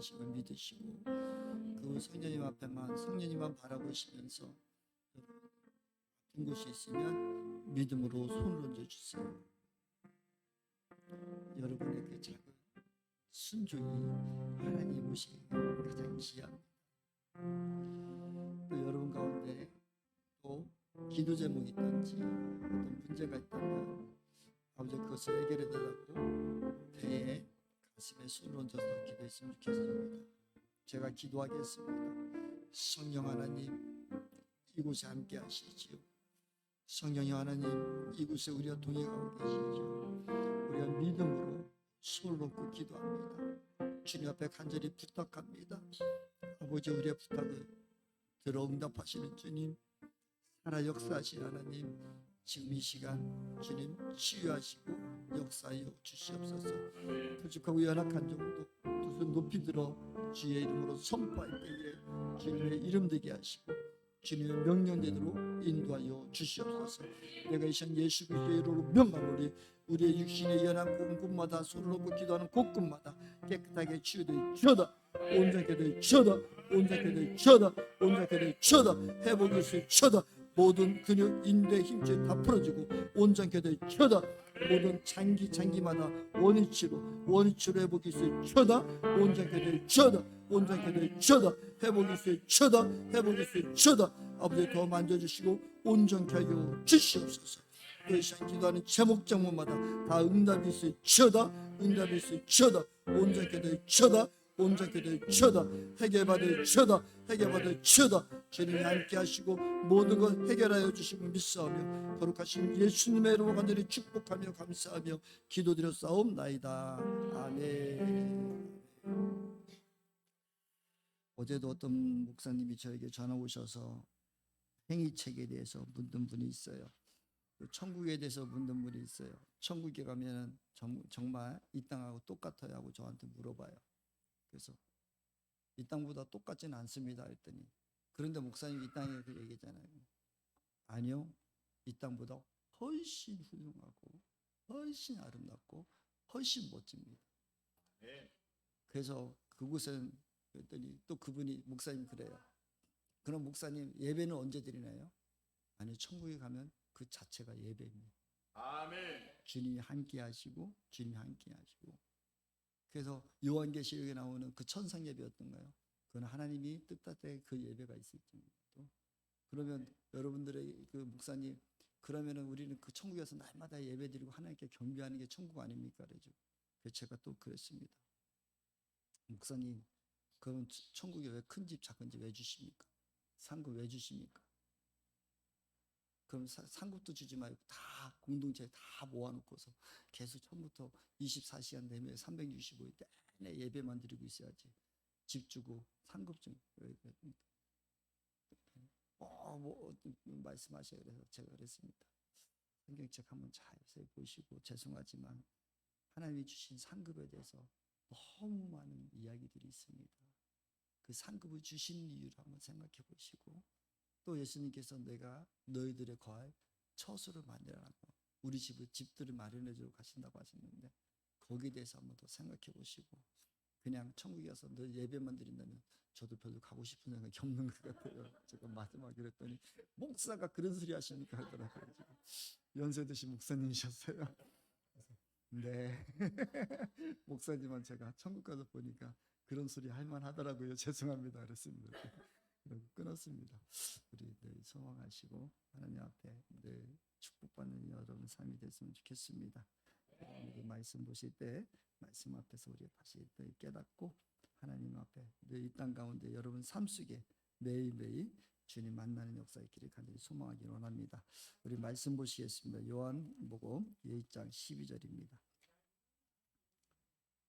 하심을 믿으시고 그 성령님만 바라보시면서 아픈 곳이 있으면 믿음으로 손을 얹어주세요. 여러분의 그 작은 순종이 하나님 보시기에 가장 귀합니다. 또 여러분 가운데 또 기도 제목이 있든지 어떤 문제가 있다면 아버지 그것을 해결해 달라고 배에 가슴에 손을 얹어서 기도했으면 좋겠습니다. 제가 기도하겠습니다. 성령 하나님, 이곳에 함께 하시지요. 성령이 하나님, 이곳에 우리와 동행하고 계시지요. 우리가 믿음으로 손을 놓고 기도합니다. 주님 앞에 간절히 부탁합니다. 아버지, 우리의 부탁을 들어 응답하시는 주님, 살아 역사하신 하나님, 지금 이 시간 주님 치유하시고 역사하여 주시옵소서. 부족하고 연약한 정도 두 손 높이 들어 주의 이름으로 선포할 때에 주님의 이름 되게 하시고 주님의 명령대로 인도하여 주시옵소서. 내가 이 시간 예수 그리스도의 이름으로 명하노니 우리의 육신의 연한 곳마다 손을 놓고 기도하는 곳곳마다 깨끗하게 치유되어 주어다. 온전하게 되어 주어다. 온전하게 되어 주어다. 온전하게 되어 주어다. 회복이 있어 주어다. 모든 근육, 인대, 힘줄 다 풀어지고 온전하게 되어 주어다. 모든 장기마다 원위치로 회복이 있어 주어다. 온전하게 되어 주어다. 온전하게 되어 주어다. 회복이 있어 주어다. 회복이 있어 주어다. 아버지 더 만져주시고 온전케 하여 주시옵소서. 그 시간 기도하는 제목마다 다 응답이 있어 주어다. 응답이 있어 주어다. 온전하게 되어 주어다. 온전하게 되어 주어다. 해결받아 주어다. 해결받아 주어다. 주님이 함께 하시고 모든 것 해결하여 주시고 믿사오며 거룩하신 예수님의 이름으로 간절히 축복하며 감사하며 기도드렸사옵나이다. 아멘. 어제도 어떤 목사님이 저에게 전화 오셔서 행위책에 대해서 묻는 분이 있어요. 천국에 대해서 묻는 분이 있어요. 천국에 가면 정말 이 땅하고 똑같아요 하고 저한테 물어봐요. 그래서 이 땅보다 똑같지는 않습니다 했더니, 그런데 목사님이 이 땅에 그 얘기잖아요. 아니요, 이 땅보다 훨씬 훌륭하고 훨씬 아름답고 훨씬 멋집니다. 그래서 그곳은 그랬더니 또 그분이 목사님 그래요. 그럼 목사님 예배는 언제 드리나요? 아니요, 천국에 가면 그 자체가 예배입니다. 아멘. 주님이 함께 하시고 주님이 함께 하시고. 그래서 요한계시록에 나오는 그 천상 예배였던가요? 그건 하나님이 뜻할 그 예배가 있을지. 그러면 여러분들의 그 목사님, 그러면은 우리는 그 천국에서 날마다 예배드리고 하나님께 경배하는 게 천국 아닙니까? 그래죠. 그래서 제가 또 그랬습니다. 목사님, 그럼 천국에 왜 큰 집 작은 집 왜 주십니까? 상급 왜 주십니까? 그럼 상급도 주지 말고 다 공동체에 다 모아놓고서 계속 처음부터 24시간 내내 365일 내내 예배만 드리고 있어야지. 집 주고 상급 좀 말씀하셔야 그래서 제가 그랬습니다. 성경책 한번 자세히 보시고, 죄송하지만 하나님이 주신 상급에 대해서 너무 많은 이야기들이 있습니다. 그 상급을 주신 이유를 한번 생각해 보시고, 또 예수님께서 내가 너희들의 거할 처소를 만들어라고 우리 집들을 마련해 주고 가신다고 하셨는데, 거기에 대해서 한번 더 생각해 보시고, 그냥 천국에 가서 너 예배만 드린다면 저도 별로 가고 싶은 생각이 없는 것 같아요. 제가 마지막에 그랬더니 목사가 그런 소리 하십니까 하더라고요. 연세 드신 목사님이셨어요. 네. 목사님은 제가 천국 가서 보니까 그런 소리 할만 하더라고요. 죄송합니다 그랬습니다. 끊었습니다. 우리 늘 소망하시고 하나님 앞에 늘 축복받는 여러분 삶이 됐으면 좋겠습니다. 우리 말씀 보실 때 말씀 앞에서 우리 다시 늘 깨닫고 하나님 앞에 늘 이 땅 가운데 여러분 삶 속에 매일매일 주님 만나는 역사의 길을 간절히 소망하기 원합니다. 우리 말씀 보시겠습니다. 요한복음 1장 12절입니다.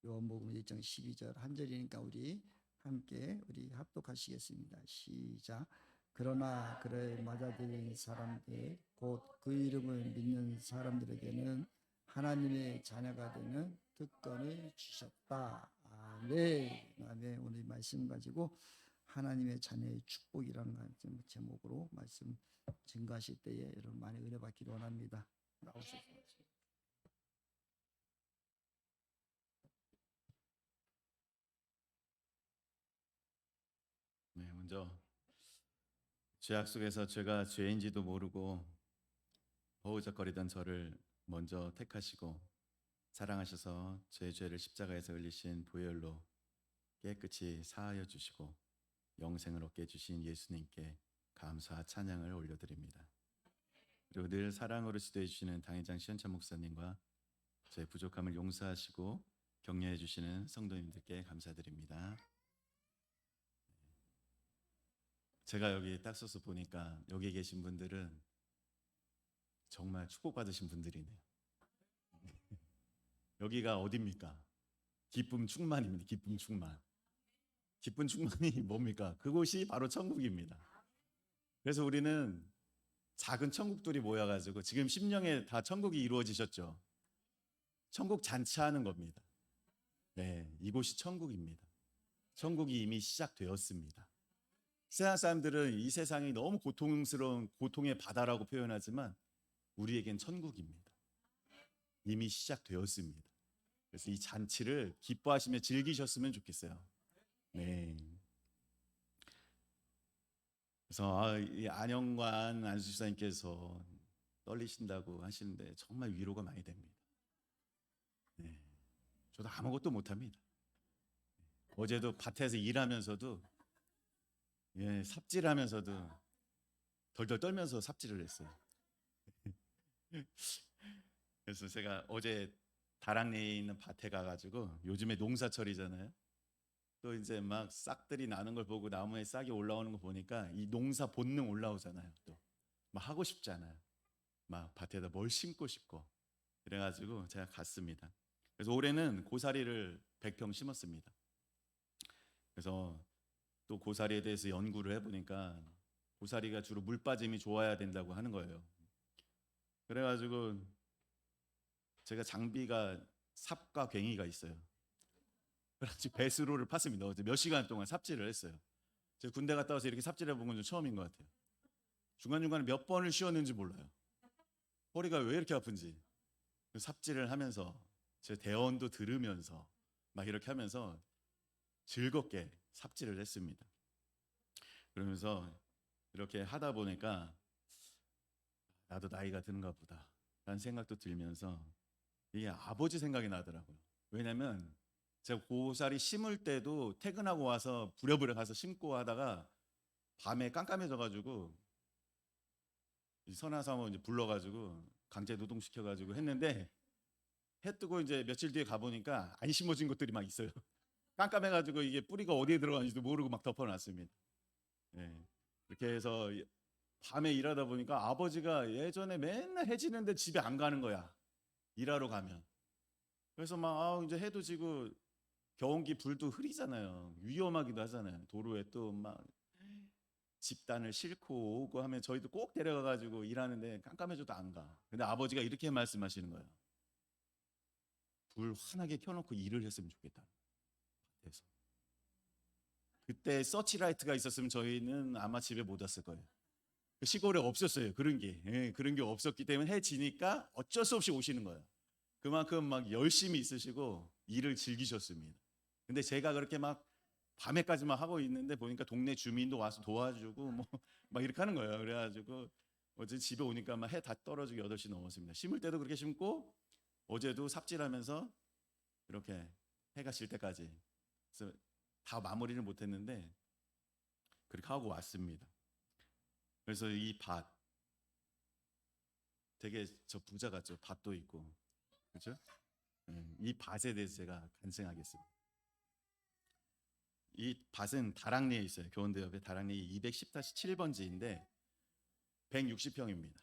요한복음 1장 12절 한 절이니까 우리 함께 우리 합독하시겠습니다. 시작. 그러나 그를 맞아들인 사람들 곧 그 이름을 믿는 사람들에게는 하나님의 자녀가 되는 특권을 주셨다. 아멘. 아멘. 오늘 말씀 가지고 하나님의 자녀의 축복이라는 제목으로 말씀 증거하실 때에 여러분 많이 은혜 받기를 원합니다. 나오셔서 먼저 죄악 속에서 제가 죄인지도 모르고 허우적거리던 저를 먼저 택하시고 사랑하셔서 제 죄를 십자가에서 흘리신 보혈로 깨끗이 사하여 주시고 영생을 얻게 해주신 예수님께 감사와 찬양을 올려드립니다. 그리고 늘 사랑으로 지도해 주시는 당회장 시현찬 목사님과 제 부족함을 용서하시고 격려해 주시는 성도님들께 감사드립니다. 제가 여기 딱 서서 보니까 여기 계신 분들은 정말 축복받으신 분들이네요. 여기가 어디입니까? 기쁨 충만입니다. 기쁨 충만. 기쁨 충만이 뭡니까? 그곳이 바로 천국입니다. 그래서 우리는 작은 천국들이 모여가지고 지금 심령에 다 천국이 이루어지셨죠. 천국 잔치하는 겁니다. 네, 이곳이 천국입니다. 천국이 이미 시작되었습니다. 세상 사람들은 이 세상이 너무 고통스러운 고통의 바다라고 표현하지만 우리에겐 천국입니다. 이미 시작되었습니다. 그래서 이 잔치를 기뻐하시며 즐기셨으면 좋겠어요. 네. 그래서 이 안영관 안수집사님께서 떨리신다고 하시는데 정말 위로가 많이 됩니다. 네. 저도 아무것도 못합니다. 어제도 밭에서 일하면서도 삽질하면서도 덜덜 떨면서 삽질을 했어요. 그래서 제가 어제 다락내에 있는 밭에 가가지고 요즘에 농사철이잖아요. 또 이제 막 싹들이 나는 걸 보고 나무에 싹이 올라오는 거 보니까 이 농사 본능 올라오잖아요. 또 막 하고 싶잖아요. 막 밭에다 뭘 심고 싶고 그래가지고 제가 갔습니다. 그래서 올해는 고사리를 100평 심었습니다. 그래서 또 고사리에 대해서 연구를 해보니까 고사리가 주로 물 빠짐이 좋아야 된다고 하는 거예요. 그래가지고 제가 장비가 삽과 괭이가 있어요. 그래가지고 배수로를 팠습니다. 어제 몇 시간 동안 삽질을 했어요. 제가 군대 갔다 와서 이렇게 삽질해 본 건 좀 처음인 것 같아요. 중간중간에 몇 번을 쉬었는지 몰라요. 허리가 왜 이렇게 아픈지. 삽질을 하면서 제 대언도 들으면서 막 이렇게 하면서 즐겁게 삽질을 했습니다. 그러면서 이렇게 하다 보니까 나도 나이가 드는가 보다 라는 생각도 들면서 이게 아버지 생각이 나더라고요. 왜냐면 제가 고사리 심을 때도 퇴근하고 와서 부랴부랴 가서 심고 하다가 밤에 깜깜해져가지고 선화사모 이제 불러가지고 강제 노동시켜가지고 했는데 해 뜨고 이제 며칠 뒤에 가보니까 안 심어진 것들이 막 있어요. 깜깜해가지고 이게 뿌리가 어디에 들어가는지도 모르고 막 덮어놨습니다. 네. 이렇게 해서 밤에 일하다 보니까 아버지가 예전에 맨날 해 지는데 집에 안 가는 거야. 일하러 가면. 그래서 막 이제 해도 지고 겨우기 불도 흐리잖아요. 위험하기도 하잖아요. 도로에 또 막 집단을 싣고 오고 하면 저희도 꼭 데려가가지고 일하는데 깜깜해져도 안 가. 근데 아버지가 이렇게 말씀하시는 거예요. 불 환하게 켜놓고 일을 했으면 좋겠다. 그래서 그때 서치라이트가 있었으면 저희는 아마 집에 못 왔을 거예요. 시골에 없었어요. 그런 게. 그런 게 없었기 때문에 해 지니까 어쩔 수 없이 오시는 거예요. 그만큼 막 열심히 있으시고 일을 즐기셨습니다. 근데 제가 그렇게 막 밤에까지만 하고 있는데 보니까 동네 주민도 와서 도와주고 뭐 막 이렇게 하는 거예요. 그래가지고 어제 집에 오니까 막 해 다 떨어지고 8시 넘었습니다. 심을 때도 그렇게 심고 어제도 삽질하면서 이렇게 해가 질 때까지 그래서 다 마무리를 못했는데 그렇게 하고 왔습니다. 그래서 이 밭 되게 저 부자 같죠? 밭도 있고 그렇죠? 이 밭에 대해서 제가 간증하겠습니다. 이 밭은 다락리에 있어요. 교원대 옆에 다락리 210-7번지인데 160평입니다.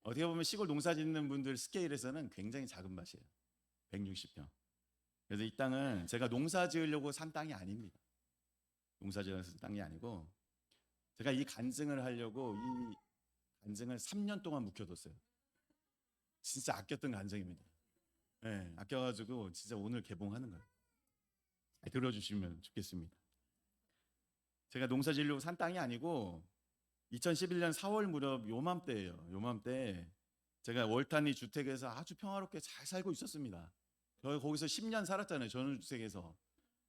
어떻게 보면 시골 농사 짓는 분들 스케일에서는 굉장히 작은 밭이에요. 160평. 그래서 이 땅은 제가 농사 지으려고 산 땅이 아닙니다. 농사 지어서 산 땅이 아니고 제가 이 간증을 하려고 이 간증을 3년 동안 묵혀뒀어요. 진짜 아꼈던 간증입니다. 네, 아껴가지고 진짜 오늘 개봉하는 거예요. 들어주시면 좋겠습니다. 제가 농사 지으려고 산 땅이 아니고 2011년 4월 무렵 요맘때예요. 요맘때 제가 월탄리 주택에서 아주 평화롭게 잘 살고 있었습니다. 저희 거기서 10년 살았잖아요. 전원주택에서.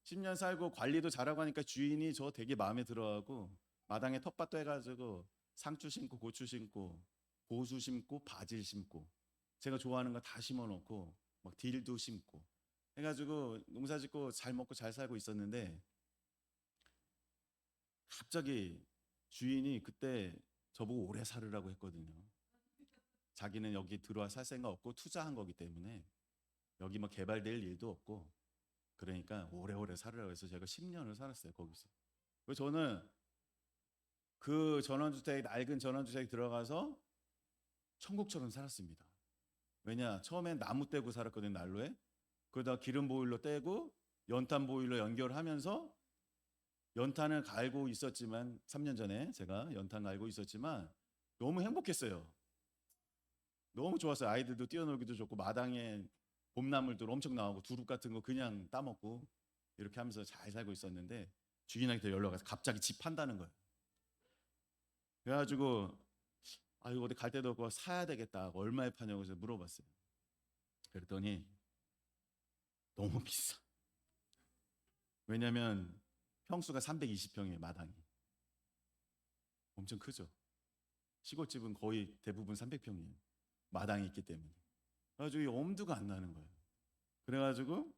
10년 살고 관리도 잘하고 하니까 주인이 저 되게 마음에 들어하고 마당에 텃밭도 해가지고 상추 심고 고추 심고 고수 심고 바질 심고 제가 좋아하는 거 다 심어놓고 막 딜도 심고 해가지고 농사짓고 잘 먹고 잘 살고 있었는데 갑자기 주인이 그때 저보고 오래 살으라고 했거든요. 자기는 여기 들어와 살 생각 없고 투자한 거기 때문에 여기 뭐 개발될 일도 없고 그러니까 오래오래 살으라고 해서 제가 10년을 살았어요 거기서. 그래서 저는 그 전원주택 낡은 전원주택에 들어가서 천국처럼 살았습니다. 왜냐 처음엔 나무 떼고 살았거든요 난로에. 그러다 기름 보일러 떼고 연탄 보일러 연결하면서 연탄을 갈고 있었지만 3년 전에 제가 연탄 갈고 있었지만 너무 행복했어요. 너무 좋았어요. 아이들도 뛰어놀기도 좋고 마당에 봄나물들 엄청 나오고 두릅 같은 거 그냥 따먹고 이렇게 하면서 잘 살고 있었는데 주인한테 연락 와서 갑자기 집 판다는 거예요. 그래가지고 아 이거 어디 갈 데도 없고 사야 되겠다. 얼마에 파냐고 해서 물어봤어요. 그랬더니 너무 비싸. 왜냐면 평수가 320평이에요 마당이. 엄청 크죠. 시골집은 거의 대부분 300평이에요. 마당이 있기 때문에. 그래가지고 이 엄두가 안 나는 거예요. 그래가지고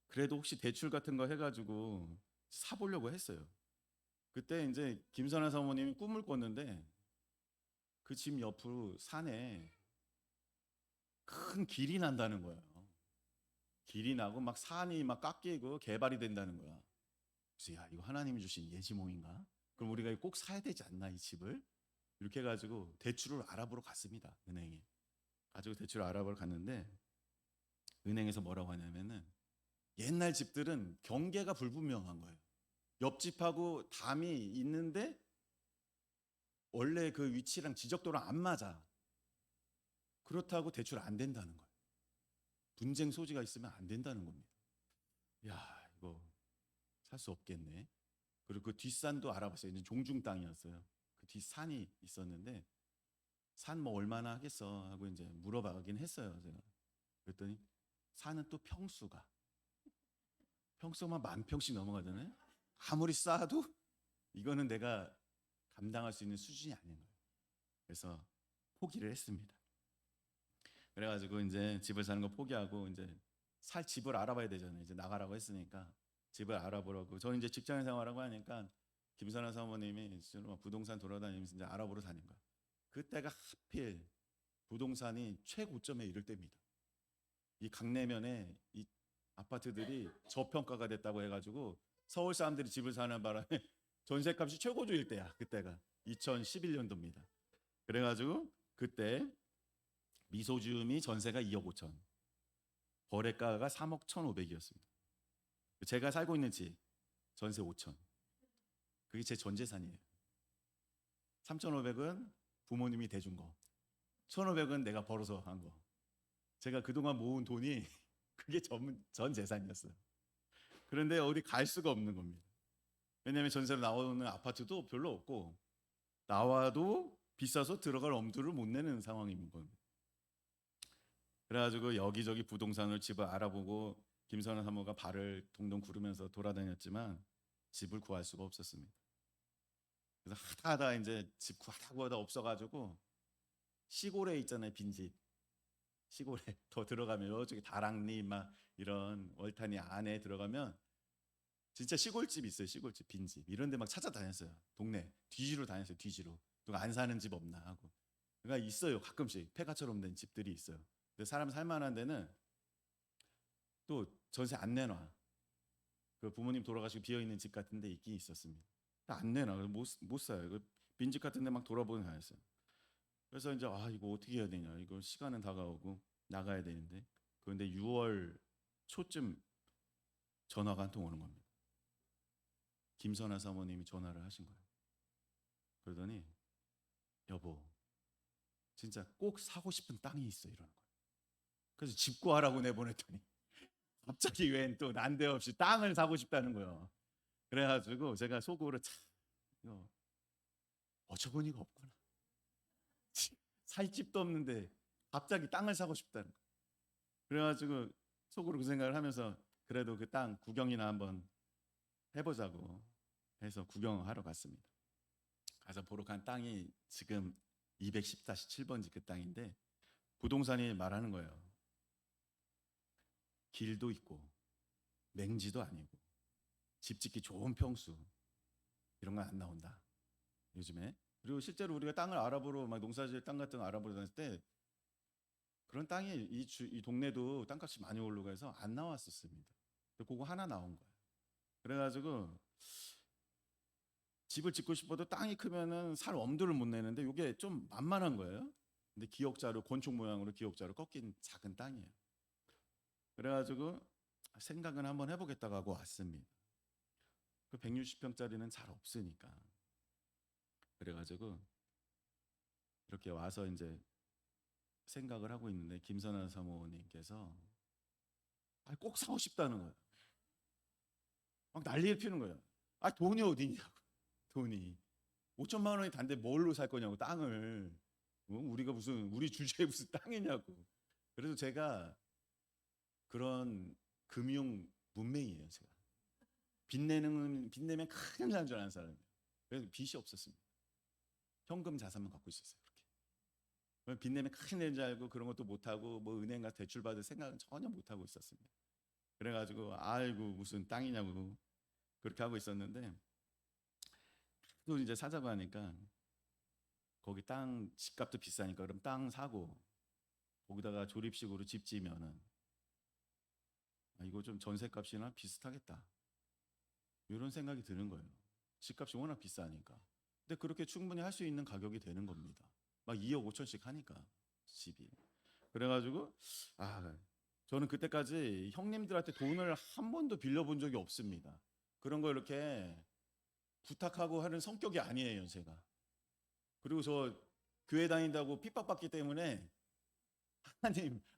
그래도 혹시 대출 같은 거 해가지고 사보려고 했어요. 그때 이제 김선아 사모님이 꿈을 꿨는데 그 집 옆으로 산에 큰 길이 난다는 거예요. 길이 나고 막 산이 막 깎이고 개발이 된다는 거야. 그래서 야 이거 하나님이 주신 예지몽인가? 그럼 우리가 꼭 사야 되지 않나 이 집을? 이렇게 해가지고 대출을 알아보러 갔습니다. 은행에. 가지고 대출을 알아보러 갔는데 은행에서 뭐라고 하냐면은 옛날 집들은 경계가 불분명한 거예요. 옆집하고 담이 있는데 원래 그 위치랑 지적도랑 안 맞아. 그렇다고 대출 안 된다는 거예요. 분쟁 소지가 있으면 안 된다는 겁니다. 야 이거 살 수 없겠네. 그리고 그 뒷산도 알아봤어요. 이제 종중 땅이었어요. 그 뒷산이 있었는데 산 뭐 얼마나 하겠어 하고 이제 물어봐긴 했어요. 제가 그랬더니 산은 또 평수가 10,000평씩 넘어가잖아요. 아무리 쌓아도 이거는 내가 감당할 수 있는 수준이 아닌 거예요. 그래서 포기를 했습니다. 그래가지고 이제 집을 사는 거 포기하고 이제 살 집을 알아봐야 되잖아요. 이제 나가라고 했으니까 집을 알아보라고. 저는 이제 직장 생활하고 하니까 김선아 사모님이 부동산 돌아다니면서 이제 알아보러 다닌 거예요. 그때가 하필 부동산이 최고점에 이를 때입니다. 이 강내면에 이 아파트들이 저평가가 됐다고 해가지고 서울 사람들이 집을 사는 바람에 전세값이 최고조일 때야. 그때가 2011년도입니다. 그래가지고 그때 미소주음이 전세가 2억 5천, 거래가가 3억 1,500이었습니다. 제가 살고 있는 집 전세 5천. 그게 제 전 재산이에요. 3,500은 부모님이 대준 거, 1,500은 내가 벌어서 한 거. 제가 그동안 모은 돈이 그게 전 재산이었어요. 그런데 어디 갈 수가 없는 겁니다. 왜냐하면 전세로 나오는 아파트도 별로 없고 나와도 비싸서 들어갈 엄두를 못 내는 상황인 겁니다. 그래가지고 여기저기 부동산을 집을 알아보고 김선아 사모가 발을 동동 구르면서 돌아다녔지만 집을 구할 수가 없었습니다. 그래서 하다 이제 집 구하다 없어가지고 시골에 있잖아요. 빈집 시골에 더 들어가면 이쪽에 다락리 막 이런 월탄이 안에 들어가면 진짜 시골집 있어요. 시골집 빈집 이런 데 막 찾아다녔어요. 동네 뒤지로 다녔어요. 뒤지로 누가 안 사는 집 없나 하고. 그러니까 있어요. 가끔씩 폐가처럼 된 집들이 있어요. 근데 사람 살만한 데는 또 전세 안 내놔. 그 부모님 돌아가시고 비어있는 집 같은 데 있긴 있었습니다. 안 내놔. 못 사요. 그 빈집 같은 데 막 돌아보긴 다녔어요. 그래서 이제 아 이거 어떻게 해야 되냐. 이거 시간은 다가오고 나가야 되는데. 그런데 6월 초쯤 전화가 한 통 오는 겁니다. 김선아 사모님이 전화를 하신 거예요. 그러더니 여보 진짜 꼭 사고 싶은 땅이 있어 이러는 거예요. 그래서 집 구하라고 내보냈더니 갑자기 웬 또 난데없이 땅을 사고 싶다는 거예요. 그래가지고 제가 속으로 참 이거 어처구니가 없구나. 살 집도 없는데 갑자기 땅을 사고 싶다는 거예요. 그래가지고 속으로 그 생각을 하면서 그래도 그 땅 구경이나 한번 해보자고 해서 구경하러 갔습니다. 가서 보러 간 땅이 지금 210-7번지 그 땅인데 부동산이 말하는 거예요. 길도 있고 맹지도 아니고 집 짓기 좋은 평수 이런 건 안 나온다 요즘에. 그리고 실제로 우리가 땅을 알아보러 막 농사지을 땅 같은 거 알아보러 다닐 때 그런 땅이 이 동네도 땅값이 많이 오르고 해서 안 나왔었습니다. 근데 그거 하나 나온 거예요. 그래가지고 집을 짓고 싶어도 땅이 크면은 살 엄두를 못 내는데 이게 좀 만만한 거예요. 근데 기역자로 권총 모양으로 기역자로 꺾인 작은 땅이에요. 그래가지고 생각은 한번 해보겠다고 하고 왔습니다. 그 160평짜리는 잘 없으니까. 그래가지고 이렇게 와서 이제 생각을 하고 있는데 김선아 사모님께서 꼭 사고 싶다는 거예요. 막 난리를 피우는 거예요. 돈이 어디 있냐고. 돈이 5천만 원이 단데 뭘로 살 거냐고 땅을. 우리가 무슨 우리 주제에 무슨 땅이냐고. 그래서 제가 그런 금융 문맹이에요. 제가 빚내면 큰일 난 줄 아는 사람이에요. 그래서 빚이 없었습니다. 현금 자산만 갖고 있었어요. 그렇게 빚내면 큰일 난 줄 알고 그런 것도 못하고 뭐 은행 가서 대출 받을 생각은 전혀 못하고 있었습니다. 그래가지고 아이고 무슨 땅이냐고 그렇게 하고 있었는데 또 이제 사자고 하니까 거기 땅 집값도 비싸니까 그럼 땅 사고 거기다가 조립식으로 집 지면은 이거 좀 전세값이나 비슷하겠다 이런 생각이 드는 거예요. 집값이 워낙 비싸니까. 근데 그렇게 충분히 할 수 있는 가격이 되는 겁니다. 막 2억 5천씩 하니까 집이. 그래가지고 저는 그때까지 형님들한테 돈을 한 번도 빌려본 적이 없습니다. 그런 거 이렇게 부탁하고 하는 성격이 아니에요, 제가. 그리고 저 교회 다닌다고 핍박받기 때문에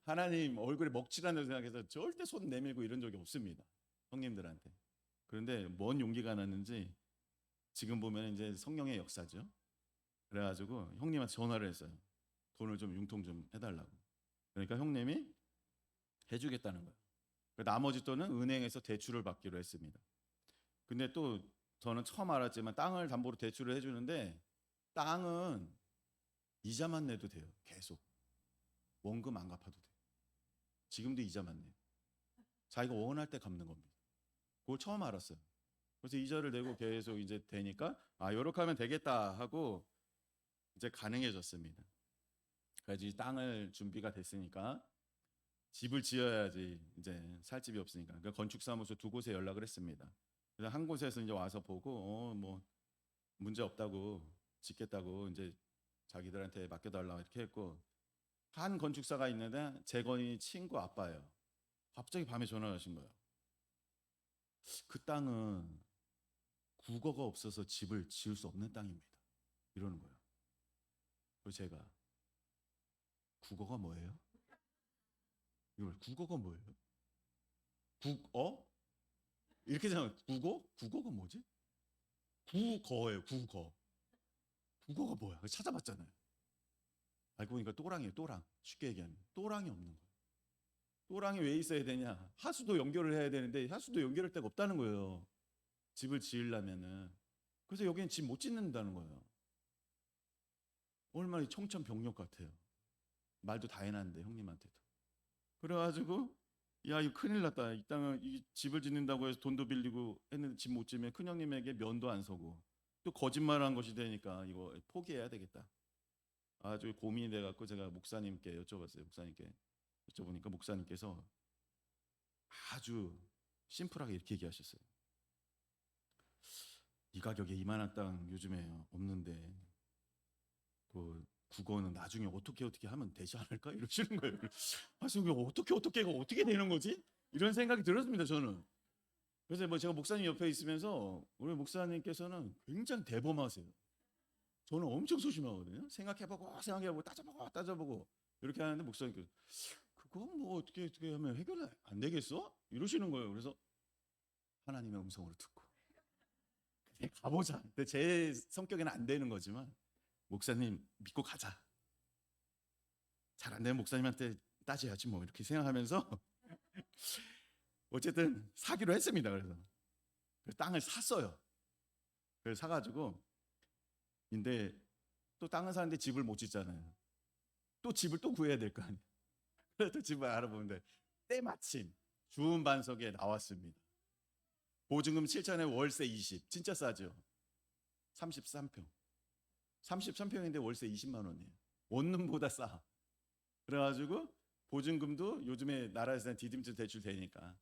하나님 얼굴에 먹칠한다고 생각해서 절대 손 내밀고 이런 적이 없습니다. 형님들한테. 그런데 뭔 용기가 났는지 지금 보면 이제 성령의 역사죠. 그래가지고 형님한테 전화를 했어요. 돈을 좀 융통 좀 해달라고. 그러니까 형님이 해주겠다는 거예요. 나머지 돈은 은행에서 대출을 받기로 했습니다. 근데 또 저는 처음 알았지만 땅을 담보로 대출을 해주는데 땅은 이자만 내도 돼요. 계속. 원금 안 갚아도 돼요. 지금도 이자만 내요. 자기가 원할 때 갚는 겁니다. 그걸 처음 알았어요. 그래서 이자를 내고 계속 이제 되니까 요렇게 하면 되겠다 하고 이제 가능해졌습니다. 그래서 이 땅을 준비가 됐으니까 집을 지어야지 이제 살 집이 없으니까. 그러니까 건축사무소 2곳에 연락을 했습니다. 그래서 한 곳에서 이제 와서 보고 뭐 문제 없다고 짓겠다고 이제 자기들한테 맡겨달라고 이렇게 했고 한 건축사가 있는데 재건이 친구 아빠예요. 갑자기 밤에 전화를 하신 거예요. 그 땅은 국어가 없어서 집을 지을 수 없는 땅입니다. 이러는 거예요. 그래서 제가 국어가 뭐예요? 이걸 국어가 뭐예요? 국어? 이렇게 생각. 국어? 국어가 뭐지? 국어예요. 국어. 국어가 뭐야? 그래서 찾아봤잖아요. 알고 보니까 또랑이에요. 또랑. 쉽게 얘기하면 또랑이 없는 거예요. 또랑이 왜 있어야 되냐? 하수도 연결을 해야 되는데 하수도 연결할 데가 없다는 거예요. 집을 지으려면은. 그래서 여기는 집 못 짓는다는 거예요. 얼마나 청천벽력 같아요. 말도 다 해놨는데 형님한테도. 그래가지고 이거 큰일 났다. 이 땅을 이 집을 짓는다고 해서 돈도 빌리고 했는데 집 못 지으면 큰형님에게 면도 안 서고 또 거짓말한 것이 되니까 이거 포기해야 되겠다. 아주 고민이 돼갖고 제가 목사님께 여쭤봤어요. 목사님께 여쭤보니까 목사님께서 아주 심플하게 이렇게 얘기하셨어요. 이 가격에 이만한 땅 요즘에 없는데 그 국어는 나중에 어떻게 하면 되지 않을까 이러시는 거예요. 그래서 이게 어떻게 되는 거지? 이런 생각이 들었습니다. 저는. 그래서 뭐 제가 목사님 옆에 있으면서 우리 목사님께서는 굉장히 대범하세요. 저는 엄청 소심하거든요. 생각해보고 따져보고 이렇게 하는데 목사님께서 그거 뭐 어떻게 하면 해결 안 되겠어? 이러시는 거예요. 그래서 하나님의 음성으로 듣고 가보자. 근데 제 성격에는 안 되는 거지만 목사님 믿고 가자. 잘 안 되면 목사님한테 따져야지 뭐 이렇게 생각하면서 어쨌든 사기로 했습니다. 그래서 땅을 샀어요. 그래서 사가지고 근데 또 땅을 사는데 집을 못 짓잖아요. 또 집을 또 구해야 될 거 아니에요. 그래서 집을 알아보는데 때마침 주운 반석에 나왔습니다. 보증금 7천에 월세 20. 진짜 싸죠. 33평. 33평인데 월세 20만 원이에요. 원룸보다 싸. 그래가지고 보증금도 요즘에 나라에서 디딤질 대출 되니까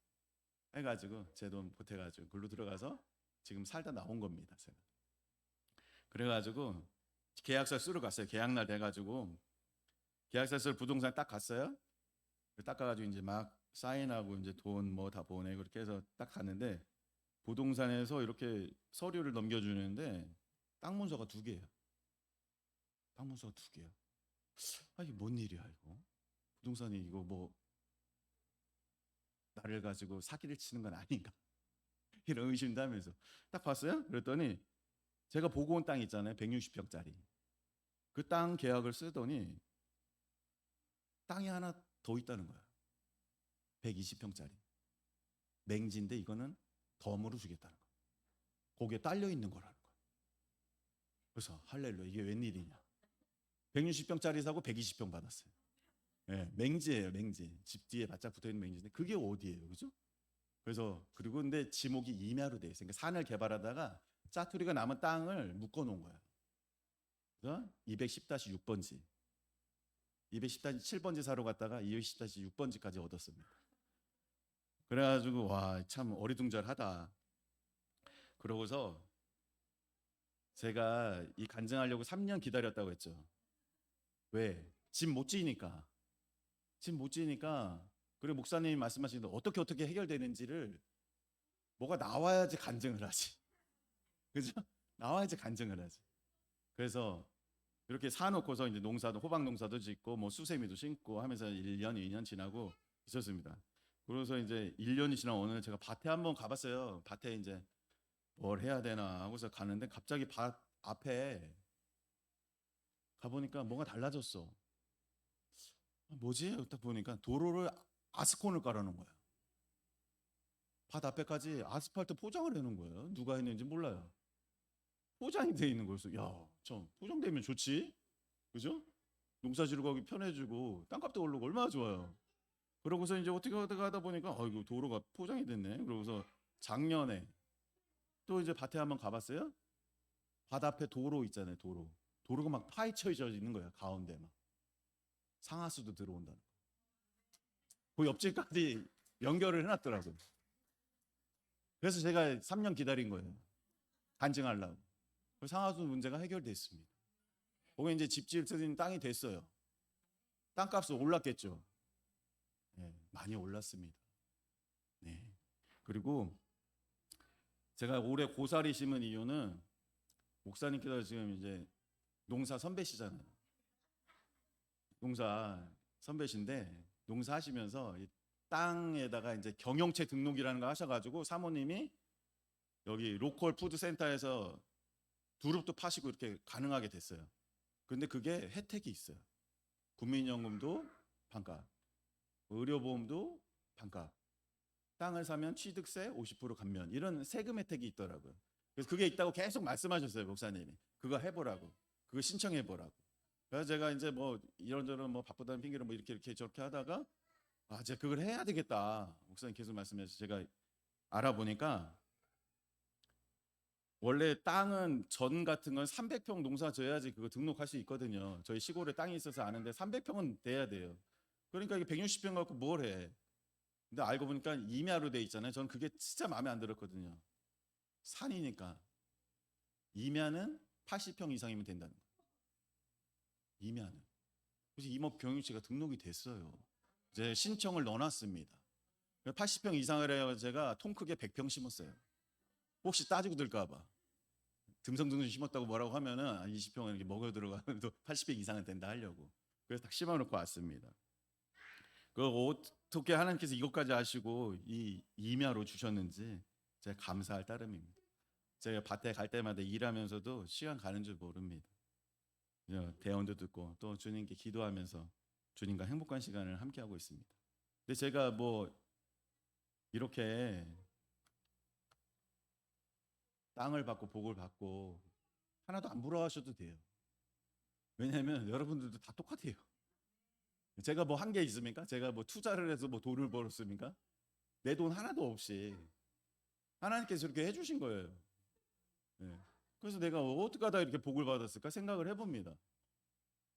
해가지고 제 돈 보태가지고 글로 들어가서 지금 살다 나온 겁니다. 제가. 그래가지고 계약서 쓰러 갔어요. 계약날 돼가지고 계약서 쓰러 부동산 딱 갔어요. 딱 가가지고 이제 막 사인하고 이제 돈 뭐 다 보내 그렇게 해서 딱 갔는데 부동산에서 이렇게 서류를 넘겨주는데 땅 문서가 2개예요. 땅 문서가 2개야. 아 이게 뭔 일이야 이거? 부동산이 이거 뭐 나를 가지고 사기를 치는 건 아닌가? 이런 의심도 하면서 딱 봤어요. 그랬더니 제가 보고 온 땅 있잖아요. 160평짜리. 그 땅 계약을 쓰더니 땅이 하나 더 있다는 거야. 120평짜리. 맹지인데 이거는 덤으로 주겠다는 거야. 거기에 딸려 있는 거라는 거야. 그래서 할렐루야 이게 웬일이냐. 160평짜리 사고 120평 받았어요. 네, 맹지예요, 맹지. 집 뒤에 바짝 붙어 있는 맹지인데 그게 어디예요, 그죠? 그래서 그리고 근데 지목이 임야로 돼 있어요. 그러니까 산을 개발하다가 짜투리가 남은 땅을 묶어 놓은 거야. 그래서 210-6번지, 210-7번지 사러 갔다가 210-6번지까지 얻었습니다. 그래가지고 와 참 어리둥절하다. 그러고서 제가 이 간증하려고 3년 기다렸다고 했죠. 왜? 집 못 지니까. 집 못 지니까. 그리고 목사님이 말씀하시는 어떻게 해결되는지를 뭐가 나와야지 간증을 하지. 그죠? 나와야지 간증을 하지. 그래서 이렇게 사놓고서 이제 농사도 호박 농사도 짓고 뭐 수세미도 심고 하면서 1년, 2년 지나고 있었습니다. 그래서 이제 1년이 지난 어느 날 제가 밭에 한번 가봤어요. 밭에 이제 뭘 해야 되나 하고서 가는데 갑자기 밭 앞에 가보니까 뭐가 달라졌어. 뭐지? 딱 보니까 도로를 아스콘을 깔아놓은 거야. 밭 앞에까지 아스팔트 포장을 해놓은 거예요. 누가 했는지 몰라요. 포장이 돼 있는 거였어. 야, 참 포장되면 좋지, 그죠? 농사 지르고 하기 편해지고 땅값도 오르고 얼마나 좋아요. 그러고서 이제 어떻게 하다 보니까 이거 도로가 포장이 됐네. 그러고서 작년에 또 이제 밭에 한번 가봤어요. 밭 앞에 도로 있잖아요. 도로가 막 파헤쳐져 있는 거야. 가운데 막 상하수도 들어온다는 거. 그 옆집까지 연결을 해놨더라고요. 그래서 제가 3년 기다린 거예요. 간증하려고. 그 상하수 문제가 해결됐습니다. 거기 이제 집 지을 수 있는 땅이 됐어요. 땅값은 올랐겠죠. 네, 많이 올랐습니다. 네. 그리고 제가 올해 고사리 심은 이유는 목사님께서 지금 이제 농사 선배시잖아요. 농사 선배신데 농사 하시면서 이 땅에다가 이제 경영체 등록이라는 거 하셔가지고 사모님이 여기 로컬 푸드 센터에서 두릅도 파시고 이렇게 가능하게 됐어요. 근데 그게 혜택이 있어요. 국민연금도 반값, 의료보험도 반값, 땅을 사면 취득세 50% 감면 이런 세금 혜택이 있더라고요. 그래서 그게 있다고 계속 말씀하셨어요, 목사님이. 그거 해보라고, 그거 신청해보라고. 그래서 제가 이제 뭐 이런저런 뭐 바쁘다는 핑계로 뭐 이렇게 저렇게 하다가 제가 그걸 해야 되겠다. 목사님 계속 말씀해서 제가 알아보니까 원래 땅은 전 같은 건 300평 농사 져야지 그거 등록할 수 있거든요. 저희 시골에 땅이 있어서 아는데 300평은 돼야 돼요. 그러니까 이게 160평 갖고 뭘 해? 근데 알고 보니까 임야로 돼 있잖아요. 저는 그게 진짜 마음에 안 들었거든요. 산이니까 임야는 80평 이상이면 된다는 거예요. 임야는. 그래서 임업 경유지가 등록이 됐어요. 이제 신청을 넣어놨습니다. 80평 이상을 해요. 제가 통 크게 100평 심었어요. 혹시 따지고 들까봐. 듬성듬성 심었다고 뭐라고 하면은 20평은 이렇게 먹어 들어가면 또 80평 이상은 된다 하려고. 그래서 딱 심어놓고 왔습니다. 그 어떻게 하나님께서 이것까지 아시고 이 임야로 주셨는지 제가 감사할 따름입니다. 제가 밭에 갈 때마다 일하면서도 시간 가는 줄 모릅니다. 대언도 듣고 또 주님께 기도하면서 주님과 행복한 시간을 함께 하고 있습니다. 근데 제가 뭐 이렇게 땅을 받고 복을 받고 하나도 안 부러워하셔도 돼요. 왜냐하면 여러분들도 다 똑같아요. 제가 뭐 한 게 있습니까? 제가 뭐 투자를 해서 뭐 돈을 벌었습니까? 내 돈 하나도 없이 하나님께서 이렇게 해주신 거예요. 예. 그래서 내가 어떻게 하다 이렇게 복을 받았을까 생각을 해봅니다.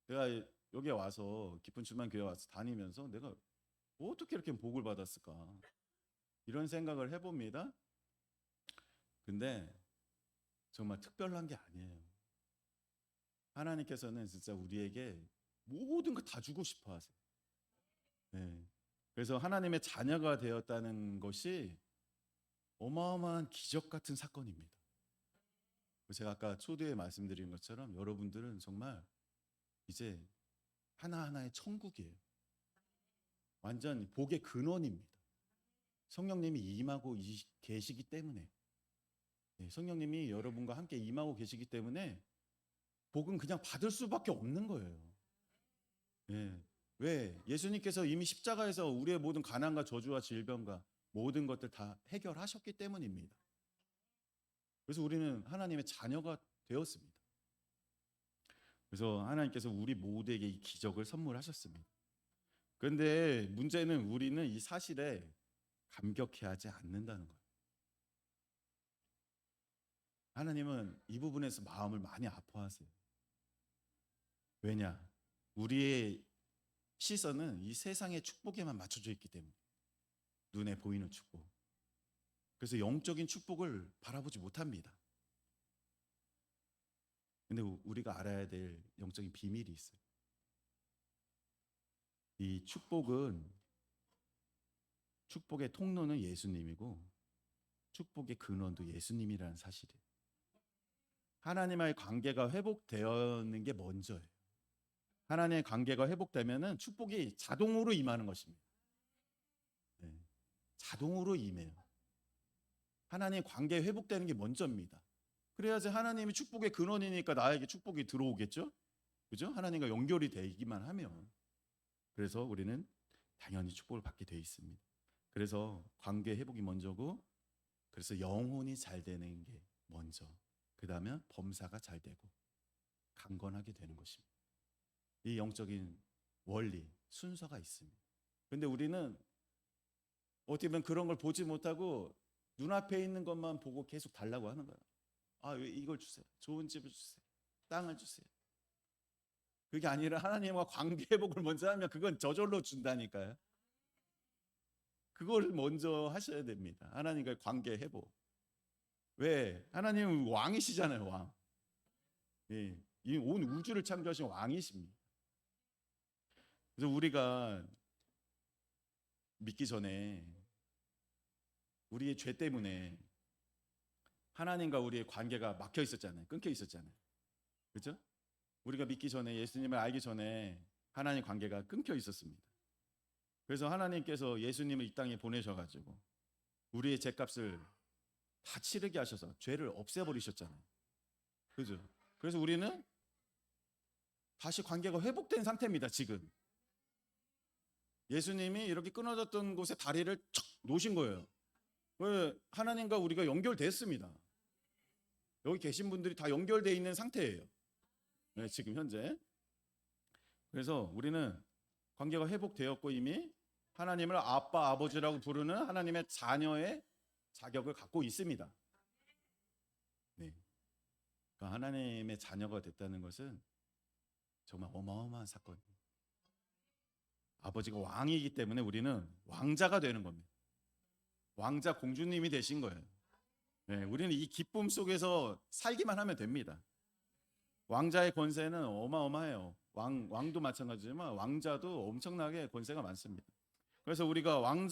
내가 여기에 와서 기쁜 출만 교회 와서 다니면서 내가 어떻게 이렇게 복을 받았을까 이런 생각을 해봅니다. 근데 정말 특별한 게 아니에요. 하나님께서는 진짜 우리에게 모든 거 다 주고 싶어 하세요. 네. 그래서 하나님의 자녀가 되었다는 것이 어마어마한 기적 같은 사건입니다. 제가 아까 초대에 말씀드린 것처럼 여러분들은 정말 이제 하나하나의 천국이에요. 완전 복의 근원입니다. 성령님이 임하고 계시기 때문에, 성령님이 여러분과 함께 임하고 계시기 때문에 복은 그냥 받을 수밖에 없는 거예요. 왜? 예수님께서 이미 십자가에서 우리의 모든 가난과 저주와 질병과 모든 것들 다 해결하셨기 때문입니다. 그래서 우리는 하나님의 자녀가 되었습니다. 그래서 하나님께서 우리 모두에게 이 기적을 선물하셨습니다. 그런데 문제는 우리는 이 사실에 감격해하지 않는다는 거예요. 하나님은 이 부분에서 마음을 많이 아파하세요. 왜냐? 우리의 시선은 이 세상의 축복에만 맞춰져 있기 때문에, 눈에 보이는 축복. 그래서 영적인 축복을 바라보지 못합니다. 근데 우리가 알아야 될 영적인 비밀이 있어요. 이 축복의 통로는 예수님이고 축복의 근원도 예수님이라는 사실이에요. 하나님과의 관계가 회복되었는 게 먼저예요. 하나님의 관계가 회복되면은 축복이 자동으로 임하는 것입니다. 자동으로 임해요. 하나님의 관계 회복되는 게 먼저입니다. 그래야지 하나님이 축복의 근원이니까 나에게 축복이 들어오겠죠? 그죠? 하나님과 연결이 되기만 하면. 그래서 우리는 당연히 축복을 받게 돼 있습니다. 그래서 관계 회복이 먼저고, 그래서 영혼이 잘 되는 게 먼저. 그다음에 범사가 잘 되고 강건하게 되는 것입니다. 이 영적인 원리, 순서가 있습니다. 그런데 우리는 어떻게 보면 그런 걸 보지 못하고 눈앞에 있는 것만 보고 계속 달라고 하는 거예요. 이걸 주세요. 좋은 집을 주세요. 땅을 주세요. 그게 아니라 하나님과 관계 회복을 먼저 하면 그건 저절로 준다니까요. 그걸 먼저 하셔야 됩니다. 하나님과의 관계 회복. 왜? 하나님은 왕이시잖아요, 왕. 이 온 우주를 창조하신 왕이십니다. 그래서 우리가 믿기 전에 우리의 죄 때문에 하나님과 우리의 관계가 막혀 있었잖아요. 끊겨 있었잖아요. 그렇죠? 우리가 믿기 전에, 예수님을 알기 전에 하나님 관계가 끊겨 있었습니다. 그래서 하나님께서 예수님을 이 땅에 보내셔가지고 우리의 죄값을 다 치르게 하셔서 죄를 없애버리셨잖아요. 그죠? 그래서 우리는 다시 관계가 회복된 상태입니다. 지금 예수님이 이렇게 끊어졌던 곳에 다리를 척 놓으신 거예요. 왜? 하나님과 우리가 연결됐습니다. 여기 계신 분들이 다 연결되어 있는 상태예요. 지금 현재. 그래서 우리는 관계가 회복되었고 이미 하나님을 아빠, 아버지라고 부르는 하나님의 자녀의 자격을 갖고 있습니다. 그러니까 하나님의 자녀가 됐다는 것은 정말 어마어마한 사건이에요. 아버지가 왕이기 때문에 우리는 왕자가 되는 겁니다. 왕자 공주님이 되신 거예요. 우리는 이 기쁨 속에서 살기만 하면 됩니다. 왕자의 권세는 어마어마해요. 왕도 마찬가지지만 왕자도 엄청나게 권세가 많습니다. 그래서 우리가 왕자